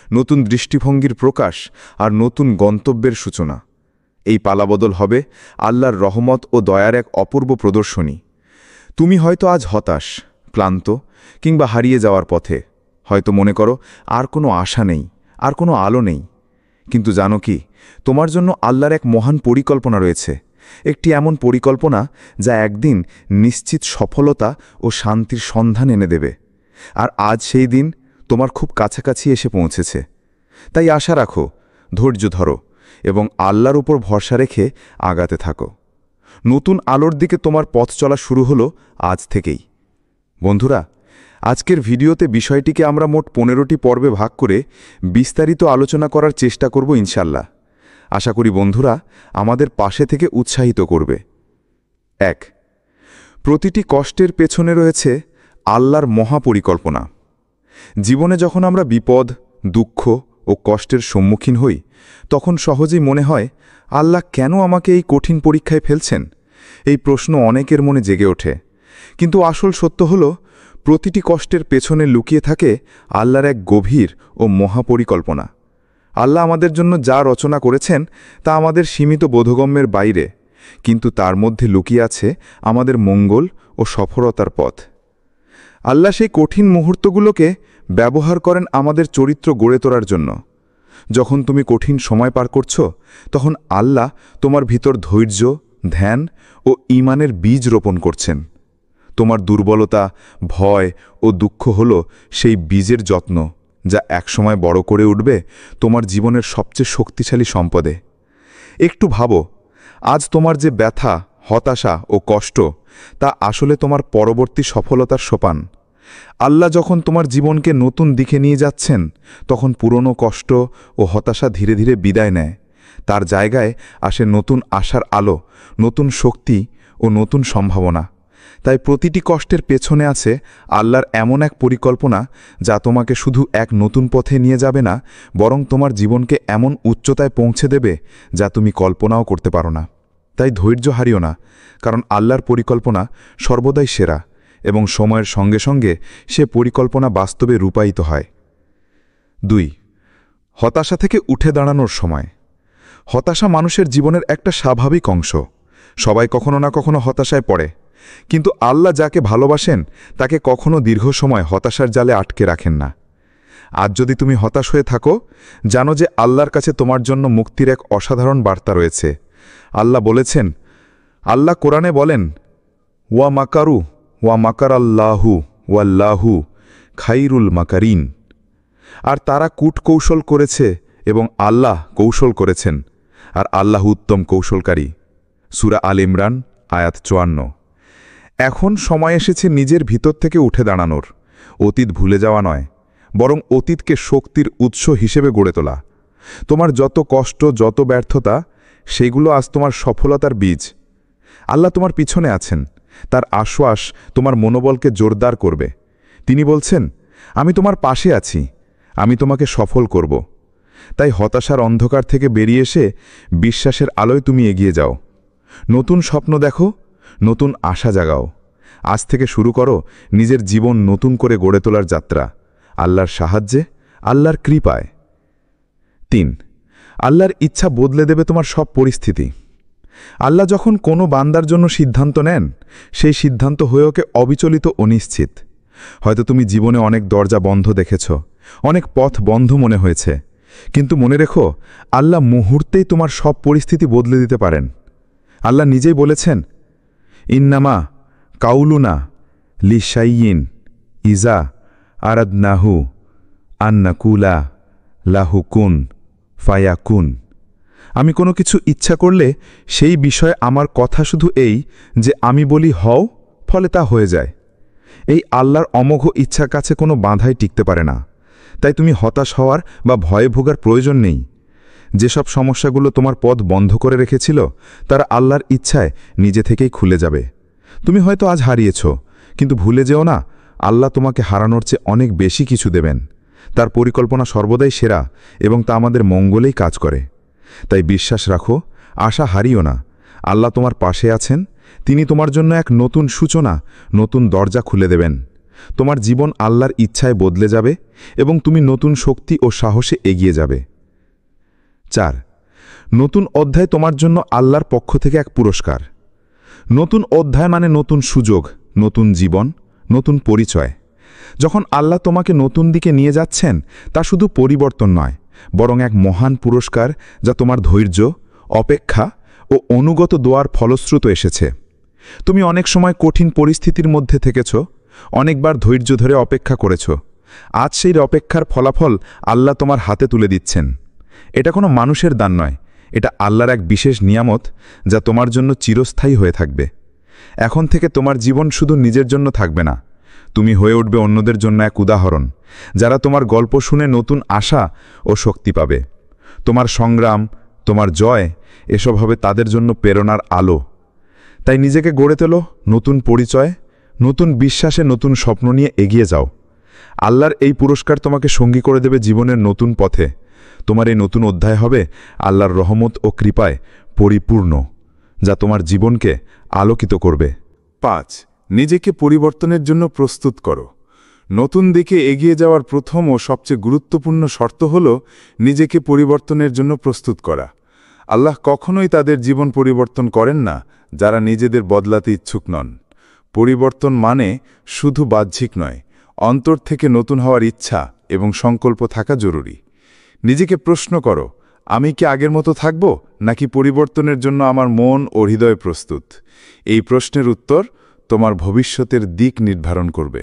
নতুন দৃষ্টিভঙ্গির প্রকাশ আর নতুন গন্তব্যের সূচনা। এই পালাবদল হবে আল্লাহর রহমত ও দয়ার এক অপূর্ব প্রদর্শনী। তুমি হয়তো আজ হতাশ, ক্লান্ত কিংবা হারিয়ে যাওয়ার পথে। হয়তো মনে করো আর কোনো আশা নেই, আর কোনো আলো নেই। কিন্তু জানো কি, তোমার জন্য আল্লাহর এক মহান পরিকল্পনা রয়েছে। একটি এমন পরিকল্পনা যা একদিন নিশ্চিত সফলতা ও শান্তির সন্ধান এনে দেবে। আর আজ সেই দিন তোমার খুব কাছাকাছি এসে পৌঁছেছে। তাই আশা রাখো, ধৈর্য ধরো এবং আল্লাহর উপর ভরসা রেখে আগাতে থাকো। নতুন আলোর দিকে তোমার পথ চলা শুরু হলো আজ থেকেই। বন্ধুরা, আজকের ভিডিওতে বিষয়টিকে আমরা মোট 15টি পর্বে ভাগ করে বিস্তারিত আলোচনা করার চেষ্টা করব ইনশাল্লাহ। আশা করি বন্ধুরা আমাদের পাশে থেকে উৎসাহিত করবে। 1. প্রতিটি কষ্টের পেছনে রয়েছে আল্লাহর মহাপরিকল্পনা। জীবনে যখন আমরা বিপদ, দুঃখ ও কষ্টের সম্মুখীন হই, তখন সহজেই মনে হয়, আল্লাহ কেন আমাকে এই কঠিন পরীক্ষায় ফেলছেন? এই প্রশ্ন অনেকের মনে জেগে ওঠে। কিন্তু আসল সত্য হল, প্রতিটি কষ্টের পেছনে লুকিয়ে থাকে আল্লাহর এক গভীর ও মহাপরিকল্পনা। আল্লাহ আমাদের জন্য যা রচনা করেছেন তা আমাদের সীমিত বোধগম্যের বাইরে, কিন্তু তার মধ্যে লুকিয়ে আছে আমাদের মঙ্গল ও সফলতার পথ। আল্লাহ সেই কঠিন মুহূর্তগুলোকে ব্যবহার করেন আমাদের চরিত্র গড়ে তোলার জন্য। যখন তুমি কঠিন সময় পার করছো, তখন আল্লাহ তোমার ভিতর ধৈর্য, ধ্যান ও ঈমানের বীজ রোপণ করছেন। তোমার দুর্বলতা, ভয় ও দুঃখ হল সেই বীজের যত্ন, যা একসময় বড় করে উঠবে তোমার জীবনের সবচেয়ে শক্তিশালী সম্পদে। একটু ভাবো, আজ তোমার যে ব্যথা, হতাশা ও কষ্ট, তা আসলে তোমার পরবর্তী সফলতার সোপান। আল্লাহ যখন তোমার জীবনকে নতুন দিকে নিয়ে যাচ্ছেন, তখন পুরনো কষ্ট ও হতাশা ধীরে ধীরে বিদায় নেয়। তার জায়গায় আসে নতুন আশার আলো, নতুন শক্তি ও নতুন সম্ভাবনা। তাই প্রতিটি কষ্টের পেছনে আছে আল্লাহর এমন এক পরিকল্পনা, যা তোমাকে শুধু এক নতুন পথে নিয়ে যাবে না, বরং তোমার জীবনকে এমন উচ্চতায় পৌঁছে দেবে যা তুমি কল্পনাও করতে পারো না। তাই ধৈর্য হারিও না, কারণ আল্লাহর পরিকল্পনা সর্বদাই সেরা এবং সময়ের সঙ্গে সঙ্গে সে পরিকল্পনা বাস্তবে রূপায়িত হয়। 2. হতাশা থেকে উঠে দাঁড়ানোর সময়। হতাশা মানুষের জীবনের একটা স্বাভাবিক অংশ। সবাই কখনো না কখনো হতাশায় পড়ে, কিন্তু আল্লাহ যাকে ভালোবাসেন তাকে কখনো দীর্ঘ সময় হতাশার জালে আটকে রাখেন না। আজ যদি তুমি হতাশ হয়ে থাকো, জানো যে আল্লাহর কাছে তোমার জন্য মুক্তির এক অসাধারণ বার্তা রয়েছে। আল্লাহ বলেছেন, আল্লাহ কোরআনে বলেন, ওয়া মাকারু ওয়া মাকার আল্লাহু ওয়াল্লাহু খাইরুল মাকারিন। আর তারা কূটকৌশল করেছে এবং আল্লাহ কৌশল করেছেন, আর আল্লাহ উত্তম কৌশলকারী। সূরা আল ইমরান আয়াত 54। এখন সময় এসেছে নিজের ভিতর থেকে উঠে দাঁড়ানোর। অতীত ভুলে যাওয়া নয়, বরং অতীতকে শক্তির উৎস হিসেবে গড়ে তোলা। তোমার যত কষ্ট, যত ব্যর্থতা, সেগুলো আজ তোমার সফলতার বীজ। আল্লাহ তোমার পিছনে আছেন। তার আশ্বাস তোমার মনোবলকে জোরদার করবে। তিনি বলছেন, আমি তোমার পাশে আছি, আমি তোমাকে সফল করব। তাই হতাশার অন্ধকার থেকে বেরিয়ে এসে বিশ্বাসের আলোয় তুমি এগিয়ে যাও। নতুন স্বপ্ন দেখো, নতুন আশা জাগাও। আজ থেকে শুরু করো নিজের জীবন নতুন করে গড়ে তোলার যাত্রা, আল্লাহর সাহায্যে, আল্লাহর কৃপায়। 3. আল্লাহর ইচ্ছা বদলে দেবে তোমার সব পরিস্থিতি। আল্লাহ যখন কোনো বান্দার জন্য সিদ্ধান্ত নেন, সেই সিদ্ধান্ত হয়ে ওকে অবিচলিত ও নিশ্চিত। হয়তো তুমি জীবনে অনেক দরজা বন্ধ দেখেছ, অনেক পথ বন্ধ মনে হয়েছে, কিন্তু মনে রেখো, আল্লাহ মুহূর্তেই তোমার সব পরিস্থিতি বদলে দিতে পারেন। আল্লাহ নিজেই বলেছেন, ইন্নামা কাউলুনা লিশাইয়িন ইজা আরাদনাহু আন্নাকুলা লাহু কুন ফায়াকুন। আমি কোনো কিছু ইচ্ছা করলে সেই বিষয়ে আমার কথা শুধু এই যে আমি বলি হও, ফলে তা হয়ে যায়। এই আল্লাহর অমোঘ ইচ্ছার কাছে কোনো বাধাই টিকতে পারে না। তাই তুমি হতাশ হওয়ার বা ভয়ে ভোগার প্রয়োজন নেই। যেসব সমস্যাগুলো তোমার পথ বন্ধ করে রেখেছিল, তারা আল্লাহর ইচ্ছায় নিজে থেকেই খুলে যাবে। তুমি হয়তো আজ হারিয়েছ, কিন্তু ভুলে যেও না, আল্লাহ তোমাকে হারানোর চেয়ে অনেক বেশি কিছু দেবেন। তার পরিকল্পনা সর্বদাই সেরা এবং তা আমাদের মঙ্গলেই কাজ করে। তাই বিশ্বাস রাখো, আশা হারিও না। আল্লাহ তোমার পাশে আছেন। তিনি তোমার জন্য এক নতুন সূচনা, নতুন দরজা খুলে দেবেন। তোমার জীবন আল্লাহর ইচ্ছায় বদলে যাবে এবং তুমি নতুন শক্তি ও সাহসে এগিয়ে যাবে। 4. নতুন অধ্যায় তোমার জন্য আল্লাহর পক্ষ থেকে এক পুরস্কার। নতুন অধ্যায় মানে নতুন সুযোগ, নতুন জীবন, নতুন পরিচয়। যখন আল্লাহ তোমাকে নতুন দিকে নিয়ে যাচ্ছেন, তা শুধু পরিবর্তন নয়, বরং এক মহান পুরস্কার যা তোমার ধৈর্য, অপেক্ষা ও অনুগত দোয়ার ফলশ্রুত এসেছে। তুমি অনেক সময় কঠিন পরিস্থিতির মধ্যে থেকেছ, অনেকবার ধৈর্য ধরে অপেক্ষা করেছ। আজ সেই অপেক্ষার ফলাফল আল্লাহ তোমার হাতে তুলে দিচ্ছেন। এটা কোনো মানুষের দান নয়, এটা আল্লাহর এক বিশেষ নিয়ামত যা তোমার জন্য চিরস্থায়ী হয়ে থাকবে। এখন থেকে তোমার জীবন শুধু নিজের জন্য থাকবে না, তুমি হয়ে উঠবে অন্যদের জন্য এক উদাহরণ, যারা তোমার গল্প শুনে নতুন আশা ও শক্তি পাবে। তোমার সংগ্রাম, তোমার জয়, এসব হবে তাদের জন্য প্রেরণার আলো। তাই নিজেকে গড়ে তোলো নতুন পরিচয়, নতুন বিশ্বাসে, নতুন স্বপ্ন নিয়ে এগিয়ে যাও। আল্লাহর এই পুরস্কার তোমাকে সঙ্গী করে দেবে জীবনের নতুন পথে। তোমার এই নতুন অধ্যায় হবে আল্লাহর রহমত ও কৃপায় পরিপূর্ণ, যা তোমার জীবনকে আলোকিত করবে। 5. নিজেকে পরিবর্তনের জন্য প্রস্তুত করো। নতুন দিকে এগিয়ে যাওয়ার প্রথম ও সবচেয়ে গুরুত্বপূর্ণ শর্ত হল নিজেকে পরিবর্তনের জন্য প্রস্তুত করা। আল্লাহ কখনোই তাদের জীবন পরিবর্তন করেন না যারা নিজেদের বদলাতে ইচ্ছুক নন। পরিবর্তন মানে শুধু বাহ্যিক নয়, অন্তর থেকে নতুন হওয়ার ইচ্ছা এবং সংকল্প থাকা জরুরি। নিজেকে প্রশ্ন করো, আমি কি আগের মতো থাকব, নাকি পরিবর্তনের জন্য আমার মন ও হৃদয় প্রস্তুত? এই প্রশ্নের উত্তর তোমার ভবিষ্যতের দিক নির্ধারণ করবে।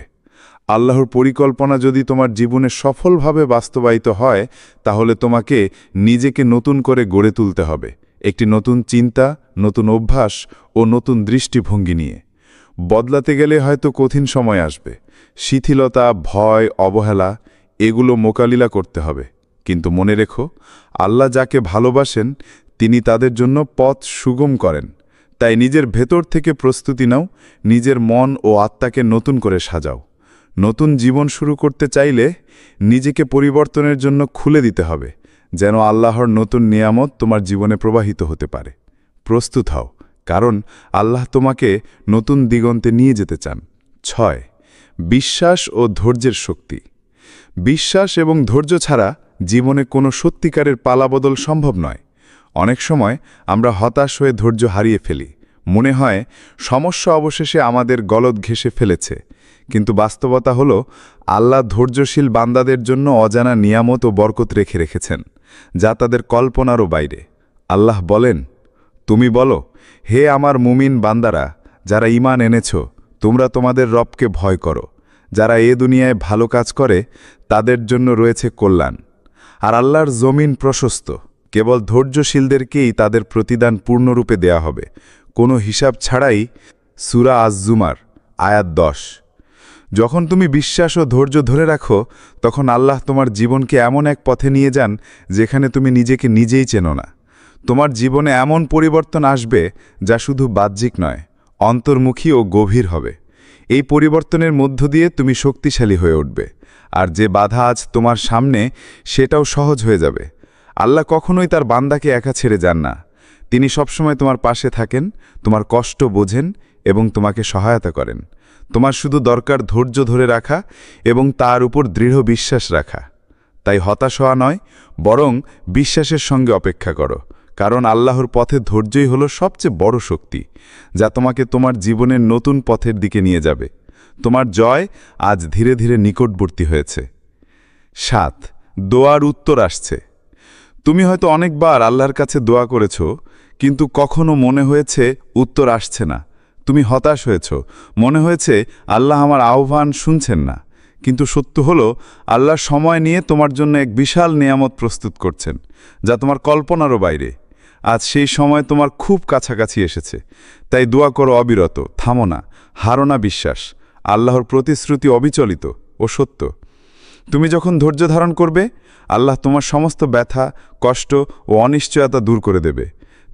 আল্লাহর পরিকল্পনা যদি তোমার জীবনে সফলভাবে বাস্তবায়িত হয়, তাহলে তোমাকে নিজেকে নতুন করে গড়ে তুলতে হবে, একটি নতুন চিন্তা, নতুন অভ্যাস ও নতুন দৃষ্টিভঙ্গি নিয়ে। বদলাতে গেলে হয়তো কঠিন সময় আসবে, শিথিলতা, ভয়, অবহেলা, এগুলো মোকাবিলা করতে হবে। কিন্তু মনে রেখো, আল্লাহ যাকে ভালোবাসেন তিনি তাদের জন্য পথ সুগম করেন। তাই নিজের ভেতর থেকে প্রস্তুতি নাও, নিজের মন ও আত্মাকে নতুন করে সাজাও। নতুন জীবন শুরু করতে চাইলে নিজেকে পরিবর্তনের জন্য খুলে দিতে হবে, যেন আল্লাহর নতুন নিয়ামত তোমার জীবনে প্রবাহিত হতে পারে। প্রস্তুত হও, কারণ আল্লাহ তোমাকে নতুন দিগন্তে নিয়ে যেতে চান। 6. বিশ্বাস ও ধৈর্যের শক্তি। বিশ্বাস এবং ধৈর্য ছাড়া জীবনে কোনো সত্যিকারের পালাবদল সম্ভব নয়। অনেক সময় আমরা হতাশ হয়ে ধৈর্য হারিয়ে ফেলি, মনে হয় সমস্যা অবশেষে আমাদের গলদ ঘেঁষে ফেলেছে। কিন্তু বাস্তবতা হল, আল্লাহ ধৈর্যশীল বান্দাদের জন্য অজানা নিয়ামত ও বরকত রেখেছেন, যা তাদের কল্পনারও বাইরে। আল্লাহ বলেন, তুমি বলো, হে আমার মুমিন বান্দারা, যারা ঈমান এনেছ, তোমরা তোমাদের রবকে ভয় করো। যারা এ দুনিয়ায় ভালো কাজ করে তাদের জন্য রয়েছে কল্যাণ। আর আল্লাহর জমিন প্রশস্ত, কেবল ধৈর্যশীলদেরকেই তাদের প্রতিদান পূর্ণরূপে দেয়া হবে, কোনো হিসাব ছাড়াই। সূরা আজ-জুমার আয়াত 10। যখন তুমি বিশ্বাস ও ধৈর্য ধরে রাখো, তখন আল্লাহ তোমার জীবনকে এমন এক পথে নিয়ে যান যেখানে তুমি নিজেকে নিজেই চেনো না। তোমার জীবনে এমন পরিবর্তন আসবে যা শুধু বাহ্যিক নয়, অন্তর্মুখী ও গভীর হবে। এই পরিবর্তনের মধ্য দিয়ে তুমি শক্তিশালী হয়ে উঠবে, আর যে বাধা আজ তোমার সামনে সেটাও সহজ হয়ে যাবে। আল্লাহ কখনোই তার বান্দাকে একা ছেড়ে যান না। তিনি সবসময় তোমার পাশে থাকেন, তোমার কষ্ট বোঝেন এবং তোমাকে সহায়তা করেন। তোমার শুধু দরকার ধৈর্য ধরে রাখা এবং তার উপর দৃঢ় বিশ্বাস রাখা। তাই হতাশ হওয়া নয়, বরং বিশ্বাসের সঙ্গে অপেক্ষা করো, কারণ আল্লাহর পথে ধৈর্যই হলো সবচেয়ে বড় শক্তি, যা তোমাকে তোমার জীবনের নতুন পথের দিকে নিয়ে যাবে। তোমার জয় আজ ধীরে ধীরে নিকটবর্তী হয়েছে। 7. দোয়ার উত্তর আসছে। তুমি হয়তো অনেকবার আল্লাহর কাছে দোয়া করেছ, কিন্তু কখনো মনে হয়েছে উত্তর আসছে না। তুমি হতাশ হয়েছ, মনে হয়েছে আল্লাহ আমার আহ্বান শুনছেন না। কিন্তু সত্য হলো, আল্লাহ সময় নিয়ে তোমার জন্য এক বিশাল নিয়ামত প্রস্তুত করছেন, যা তোমার কল্পনারও বাইরে। আজ সেই সময় তোমার খুব কাছাকাছি এসেছে। তাই দোয়া করো অবিরত, থামো না, হারো না বিশ্বাস। আল্লাহর প্রতিশ্রুতি অবিচলিত ও সত্য। তুমি যখন ধৈর্য ধারণ করবে, আল্লাহ তোমার সমস্ত ব্যথা, কষ্ট ও অনিশ্চয়তা দূর করে দেবে।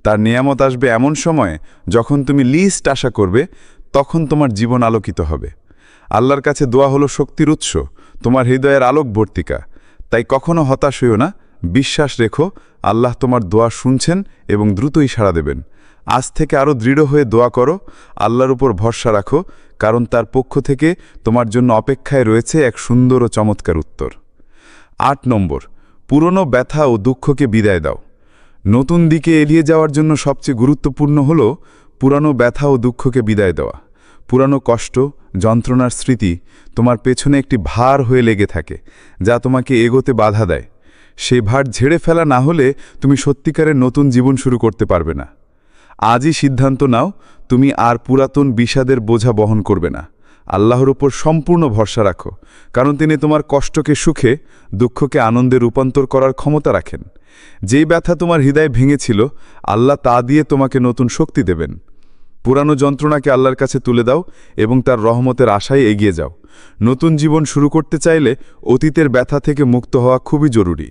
তার নিয়ামত আসবে এমন সময়ে যখন তুমি লিস্ট আশা করবে, তখন তোমার জীবন আলোকিত হবে। আল্লাহর কাছে দোয়া হলো শক্তির উৎস, তোমার হৃদয়ের আলোকবর্তিকা। তাই কখনো হতাশ হইও না, বিশ্বাস রেখো, আল্লাহ তোমার দোয়া শুনছেন এবং দ্রুতই সাড়া দেবেন। আজ থেকে আরও দৃঢ় হয়ে দোয়া করো, আল্লাহর উপর ভরসা রাখো, কারণ তার পক্ষ থেকে তোমার জন্য অপেক্ষায় রয়েছে এক সুন্দর ও চমৎকার উত্তর। 8 নম্বর, পুরনো ব্যথা ও দুঃখকে বিদায় দাও। নতুন দিকে এগিয়ে যাওয়ার জন্য সবচেয়ে গুরুত্বপূর্ণ হল পুরানো ব্যথা ও দুঃখকে বিদায় দেওয়া। পুরানো কষ্ট, যন্ত্রণার স্মৃতি তোমার পেছনে একটি ভার হয়ে লেগে থাকে, যা তোমাকে এগোতে বাধা দেয়। সেই ভার ঝেড়ে ফেলা না হলে তুমি সত্যিকারের নতুন জীবন শুরু করতে পারবে না। আজই সিদ্ধান্ত নাও, তুমি আর পুরাতন বিষাদের বোঝা বহন করবে না। আল্লাহর উপর সম্পূর্ণ ভরসা রাখো, কারণ তিনি তোমার কষ্টকে সুখে, দুঃখকে আনন্দে রূপান্তর করার ক্ষমতা রাখেন। যেই ব্যথা তোমার হৃদয় ভেঙেছিল, আল্লাহ তা দিয়ে তোমাকে নতুন শক্তি দেবেন। পুরানো যন্ত্রণাকে আল্লাহর কাছে তুলে দাও এবং তার রহমতের আশায় এগিয়ে যাও। নতুন জীবন শুরু করতে চাইলে অতীতের ব্যথা থেকে মুক্ত হওয়া খুবই জরুরি।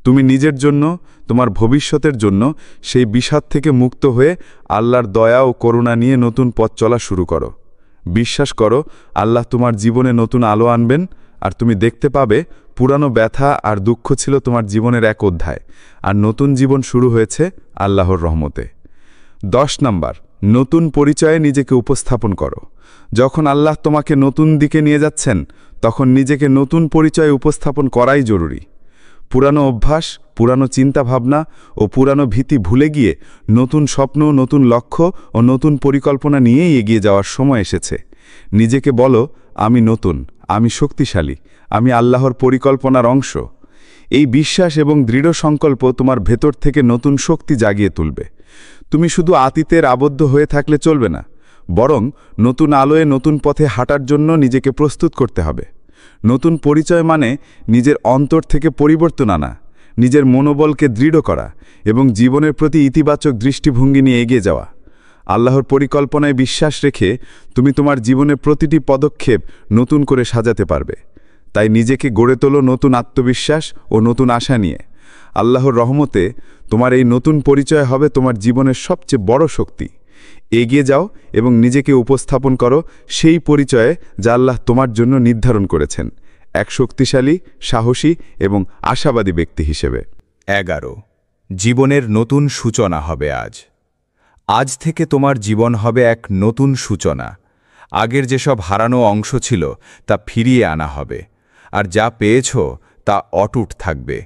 তুমি নিজের জন্য, তোমার ভবিষ্যতের জন্য সেই বিষাদ থেকে মুক্ত হয়ে আল্লাহর দয়া ও করুণা নিয়ে নতুন পথ চলা শুরু করো। বিশ্বাস করো, আল্লাহ তোমার জীবনে নতুন আলো আনবেন, আর তুমি দেখতে পাবে পুরানো ব্যথা আর দুঃখ ছিল তোমার জীবনের এক অধ্যায়, আর নতুন জীবন শুরু হয়েছে আল্লাহর রহমতে। 10 নম্বর, নতুন পরিচয়ে নিজেকে উপস্থাপন করো। যখন আল্লাহ তোমাকে নতুন দিকে নিয়ে যাচ্ছেন, তখন নিজেকে নতুন পরিচয়ে উপস্থাপন করাই জরুরি। পুরানো অভ্যাস, পুরানো চিন্তাভাবনা ও পুরানো ভীতি ভুলে গিয়ে নতুন স্বপ্ন, নতুন লক্ষ্য ও নতুন পরিকল্পনা নিয়েই এগিয়ে যাওয়ার সময় এসেছে। নিজেকে বলো, আমি নতুন, আমি শক্তিশালী, আমি আল্লাহর পরিকল্পনার অংশ। এই বিশ্বাস এবং দৃঢ় সংকল্প তোমার ভেতর থেকে নতুন শক্তি জাগিয়ে তুলবে। তুমি শুধু অতীতের আবদ্ধ হয়ে থাকলে চলবে না, বরং নতুন আলোয় নতুন পথে হাঁটার জন্য নিজেকে প্রস্তুত করতে হবে। নতুন পরিচয় মানে নিজের অন্তর থেকে পরিবর্তন আনা, নিজের মনোবলকে দৃঢ় করা এবং জীবনের প্রতি ইতিবাচক দৃষ্টিভঙ্গি নিয়ে এগিয়ে যাওয়া। আল্লাহর পরিকল্পনায় বিশ্বাস রেখে তুমি তোমার জীবনের প্রতিটি পদক্ষেপ নতুন করে সাজাতে পারবে। তাই নিজেকে গড়ে তোলো নতুন আত্মবিশ্বাস ও নতুন আশা নিয়ে। আল্লাহর রহমতে তোমার এই নতুন পরিচয় হবে তোমার জীবনের সবচেয়ে বড় শক্তি। এগিয়ে যাও এবং নিজেকে উপস্থাপন করো সেই পরিচয়ে যা আল্লাহ তোমার জন্য নির্ধারণ করেছেন, এক শক্তিশালী, সাহসী এবং আশাবাদী ব্যক্তি হিসেবে। 11 জীবনের নতুন সূচনা হবে আজ। আজ থেকে তোমার জীবন হবে এক নতুন সূচনা। আগের যেসব হারানো অংশ ছিল তা ফিরিয়ে আনা হবে, আর যা পেয়েছ তা অটুট থাকবে।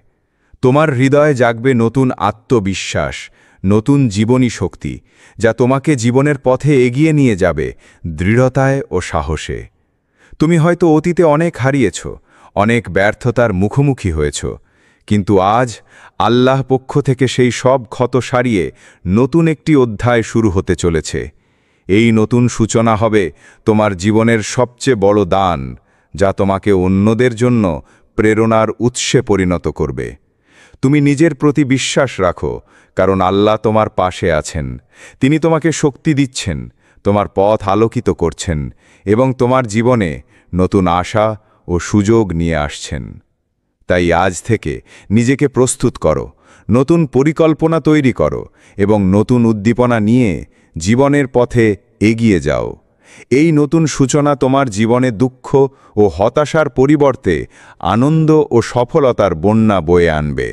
তোমার হৃদয়ে জাগবে নতুন আত্মবিশ্বাস, নতুন জীবনী শক্তি, যা তোমাকে জীবনের পথে এগিয়ে নিয়ে যাবে দৃঢ়তায় ও সাহসে। তুমি হয়তো অতীতে অনেক হারিয়েছ, অনেক ব্যর্থতার মুখোমুখি হয়েছ, কিন্তু আজ আল্লাহ পক্ষ থেকে সেই সব ক্ষত সারিয়ে নতুন একটি অধ্যায় শুরু হতে চলেছে। এই নতুন সূচনা হবে তোমার জীবনের সবচেয়ে বড় দান, যা তোমাকে অন্যদের জন্য প্রেরণার উৎসে পরিণত করবে। তুমি নিজের প্রতি বিশ্বাস রাখো, কারণ আল্লাহ তোমার পাশে আছেন। তিনি তোমাকে শক্তি দিচ্ছেন, তোমার পথ আলোকিত করছেন এবং তোমার জীবনে নতুন আশা ও সুযোগ নিয়ে আসছেন। তাই আজ থেকে নিজেকে প্রস্তুত করো, নতুন পরিকল্পনা তৈরি করো এবং নতুন উদ্দীপনা নিয়ে জীবনের পথে এগিয়ে যাও। এই নতুন সূচনা তোমার জীবনে দুঃখ ও হতাশার পরিবর্তে আনন্দ ও সফলতার বন্যা বয়ে আনবে।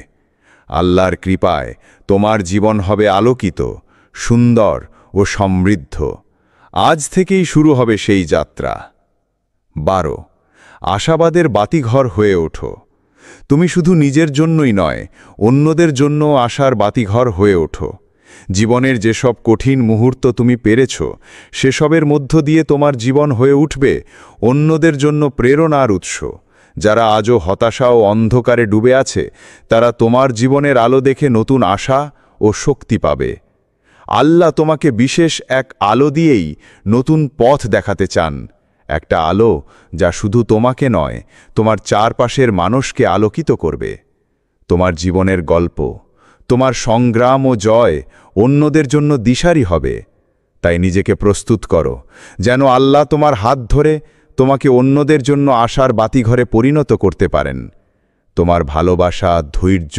আল্লাহর কৃপায় তোমার জীবন হবে আলোকিত, সুন্দর ও সমৃদ্ধ। আজ থেকেই শুরু হবে সেই যাত্রা। 12 আশাবাদের বাতিঘর হয়ে ওঠো। তুমি শুধু নিজের জন্যই নয়, অন্যদের জন্য আশার বাতিঘর হয়ে ওঠো। জীবনের যেসব কঠিন মুহূর্ত তুমি পেরেছ সেসবের মধ্য দিয়ে তোমার জীবন হয়ে উঠবে অন্যদের জন্য প্রেরণার উৎস। যারা আজও হতাশা ও অন্ধকারে ডুবে আছে তারা তোমার জীবনের আলো দেখে নতুন আশা ও শক্তি পাবে। আল্লাহ তোমাকে বিশেষ এক আলো দিয়েই নতুন পথ দেখাতে চান, একটা আলো যা শুধু তোমাকে নয় তোমার চারপাশের মানুষকে আলোকিত করবে। তোমার জীবনের গল্প, তোমার সংগ্রাম ও জয় অন্যদের জন্য দিশারি হবে। তাই নিজেকে প্রস্তুত করো, যেন আল্লাহ তোমার হাত ধরে তোমাকে অন্যদের জন্য আশার বাতিঘরে পরিণত করতে পারেন। তোমার ভালোবাসা, ধৈর্য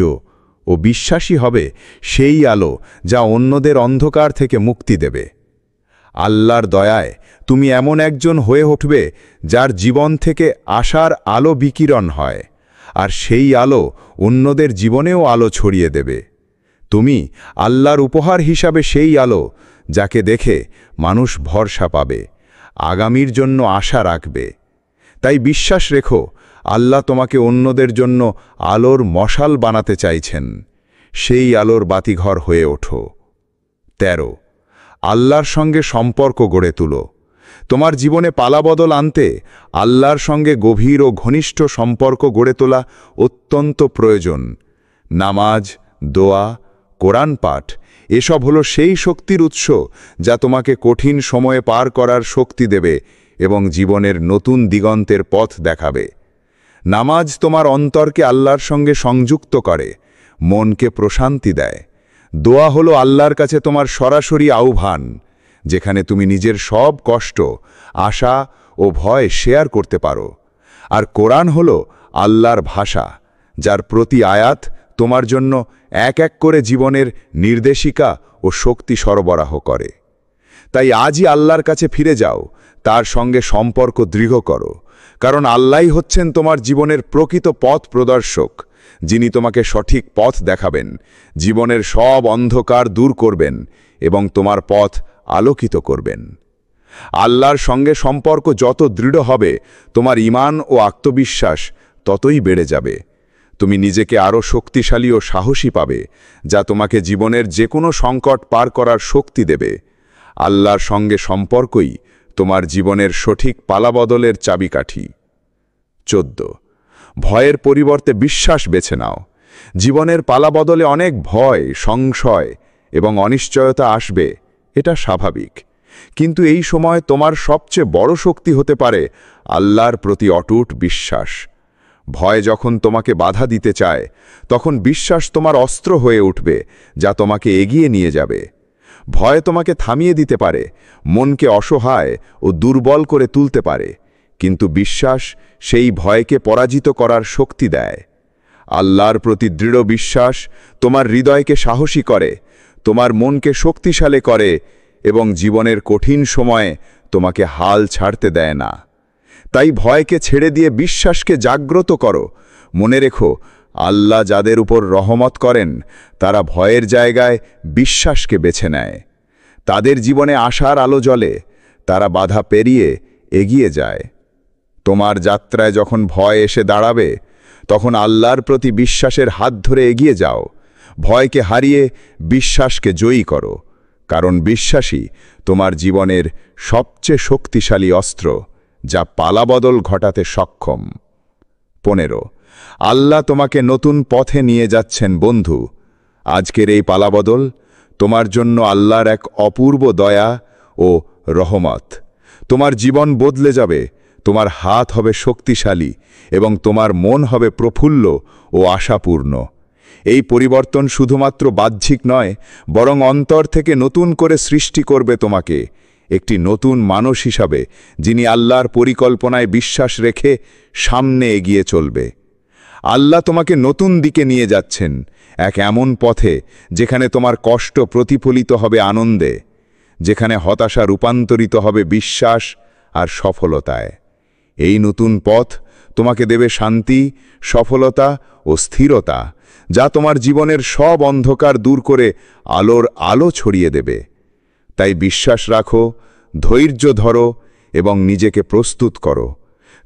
ও বিশ্বাসী হবে সেই আলো যা অন্যদের অন্ধকার থেকে মুক্তি দেবে। আল্লাহর দয়ায় তুমি এমন একজন হয়ে উঠবে যার জীবন থেকে আশার আলো বিকিরণ হয়, আর সেই আলো অন্যদের জীবনেও আলো ছড়িয়ে দেবে। তুমি আল্লাহর উপহার হিসাবে সেই আলো যাকে দেখে মানুষ ভরসা পাবে, আগামীর জন্য আশা রাখবে। তাই বিশ্বাস রেখো, আল্লাহ তোমাকে অন্যদের জন্য আলোর মশাল বানাতে চাইছেন। সেই আলোর বাতিঘর হয়ে ওঠো। 13 আল্লাহর সঙ্গে সম্পর্ক গড়ে তুলো। তোমার জীবনে পালাবদল আনতে আল্লাহর সঙ্গে গভীর ও ঘনিষ্ঠ সম্পর্ক গড়ে তোলা অত্যন্ত প্রয়োজন। নামাজ, দোয়া, কোরআন পাঠ এসব হলো সেই শক্তির উৎস যা তোমাকে কঠিন সময়ে পার করার শক্তি দেবে এবং জীবনের নতুন দিগন্তের পথ দেখাবে। নামাজ তোমার অন্তরকে আল্লাহর সঙ্গে সংযুক্ত করে, মনকে প্রশান্তি দেয়। দোয়া হলো আল্লাহর কাছে তোমার সরাসরি আহ্বান, যেখানে তুমি নিজের সব কষ্ট, আশা ও ভয় শেয়ার করতে পারো। আর কোরআন হলো আল্লাহর ভাষা, যার প্রতি আয়াত তোমার জন্য এক এক করে জীবনের নির্দেশিকা ও শক্তি সরবরাহ করে। তাই আজই আল্লাহর কাছে ফিরে যাও, তার সঙ্গে সম্পর্ক দৃঢ় করো, কারণ আল্লাহই হচ্ছেন তোমার জীবনের প্রকৃত পথ প্রদর্শক, যিনি তোমাকে সঠিক পথ দেখাবেন, জীবনের সব অন্ধকার দূর করবেন এবং তোমার পথ আলোকিত করবেন। আল্লাহর সঙ্গে সম্পর্ক যত দৃঢ় হবে, তোমার ঈমান ও আত্মবিশ্বাস ততই বেড়ে যাবে। তুমি নিজেকে আরও শক্তিশালী ও সাহসী পাবে, যা তোমাকে জীবনের যে কোনো সংকট পার করার শক্তি দেবে। আল্লাহর সঙ্গে সম্পর্কই তোমার জীবনের সঠিক পালাবদলের চাবিকাঠি। 14 ভয়ের পরিবর্তে বিশ্বাস বেছে নাও। জীবনের পালাবদলে অনেক ভয়, সংশয় এবং অনিশ্চয়তা আসবে, এটা স্বাভাবিক। কিন্তু এই সময় তোমার সবচেয়ে বড় শক্তি হতে পারে আল্লাহর প্রতি অটুট বিশ্বাস। ভয় যখন তোমাকে বাধা দিতে চায়, তখন বিশ্বাস তোমার অস্ত্র হয়ে উঠবে, যা তোমাকে এগিয়ে নিয়ে যাবে। ভয় তোমাকে থামিয়ে দিতে পারে, মনকে অসহায় ও দুর্বল করে তুলতে পারে, কিন্তু বিশ্বাস সেই ভয়কে পরাজিত করার শক্তি দেয়। আল্লাহর প্রতি দৃঢ় বিশ্বাস তোমার হৃদয়কে সাহসী করে, তোমার মনকে শক্তিশালী করে এবং জীবনের কঠিন সময়ে তোমাকে হাল ছাড়তে দেয় না। তাই ভয়কে ছেড়ে দিয়ে বিশ্বাসকে জাগ্রত করো। মনে রেখো, আল্লাহ যাদের উপর রহমত করেন তারা ভয়ের জায়গায় বিশ্বাসকে বেছে নেয়। তাদের জীবনে আশার আলো জ্বলে, তারা বাধা পেরিয়ে এগিয়ে যায়। তোমার যাত্রায় যখন ভয় এসে দাঁড়াবে, তখন আল্লাহর প্রতি বিশ্বাসের হাত ধরে এগিয়ে যাও। ভয়কে হারিয়ে বিশ্বাসকে জয়ী করো, কারণ বিশ্বাসই তোমার জীবনের সবচেয়ে শক্তিশালী অস্ত্র, যা পালাবদল ঘটাতে সক্ষম। 15 আল্লাহ তোমাকে নতুন পথে নিয়ে যাচ্ছেন বন্ধু। আজকের এই পালাবদল তোমার জন্য আল্লাহর এক অপূর্ব দয়া ও রহমত। তোমার জীবন বদলে যাবে, তোমার হাত হবে শক্তিশালী এবং তোমার মন হবে প্রফুল্ল ও আশাপূর্ণ। এই পরিবর্তন শুধুমাত্র বাহ্যিক নয়, বরং অন্তর থেকে নতুন করে সৃষ্টি করবে তোমাকে একটি নতুন মানুষ হিসাবে, যিনি আল্লাহর পরিকল্পনায় বিশ্বাস রেখে সামনে এগিয়ে চলবে। আল্লাহ তোমাকে নতুন দিকে নিয়ে যাচ্ছেন, এক এমন পথে যেখানে তোমার কষ্ট প্রতিফলিত হবে আনন্দে, যেখানে হতাশা রূপান্তরিত হবে বিশ্বাস আর সফলতায়। এই নতুন পথ তোমাকে দেবে শান্তি, সফলতা ও স্থিরতা, যা তোমার জীবনের সব অন্ধকার দূর করে আলোর আলো ছড়িয়ে দেবে। তাই বিশ্বাস রাখো, ধৈর্য ধরো এবং নিজেকে প্রস্তুত করো,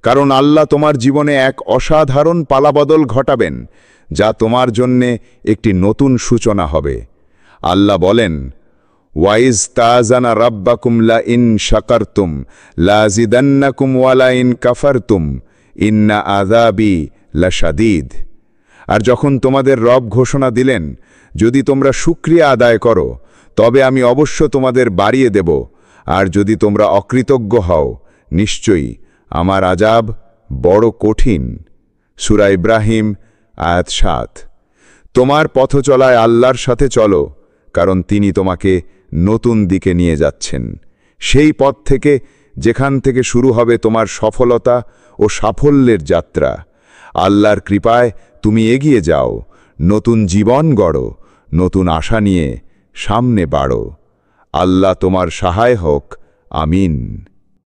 কারণ আল্লাহ তোমার জীবনে এক অসাধারণ পালাবদল ঘটাবেন, যা তোমার জন্যে একটি নতুন সূচনা হবে। আল্লাহ বলেন, ওয়াইজ তাজানা রাব্বাকুম লা ইন শাকারতুম লাজিদান্নাকুম ওয়ালা ইন কাফারতুম ইন্না আযাবি লাশাদীদ। আর যখন তোমাদের রব ঘোষণা দিলেন, যদি তোমরা শুকরিয়া আদায় করো তবে আমি অবশ্য তোমাদের বাড়িয়ে দেব, আর যদি তোমরা অকৃতজ্ঞ হও নিশ্চয়ই আমার আযাব বড় কঠিন। সূরা ইব্রাহিম আয়াত ৭। তোমার পথচলায় আল্লাহর সাথে চলো, কারণ তিনি তোমাকে নতুন দিকে নিয়ে যাচ্ছেন, সেই পথ থেকে যেখান থেকে শুরু হবে তোমার সফলতা ও সাফল্যের যাত্রা। আল্লাহর কৃপায় তুমি এগিয়ে যাও, নতুন জীবন গড়ো, নতুন আশা নিয়ে সামনে বাড়ো। আল্লাহ তোমার সহায় হোক। আমিন।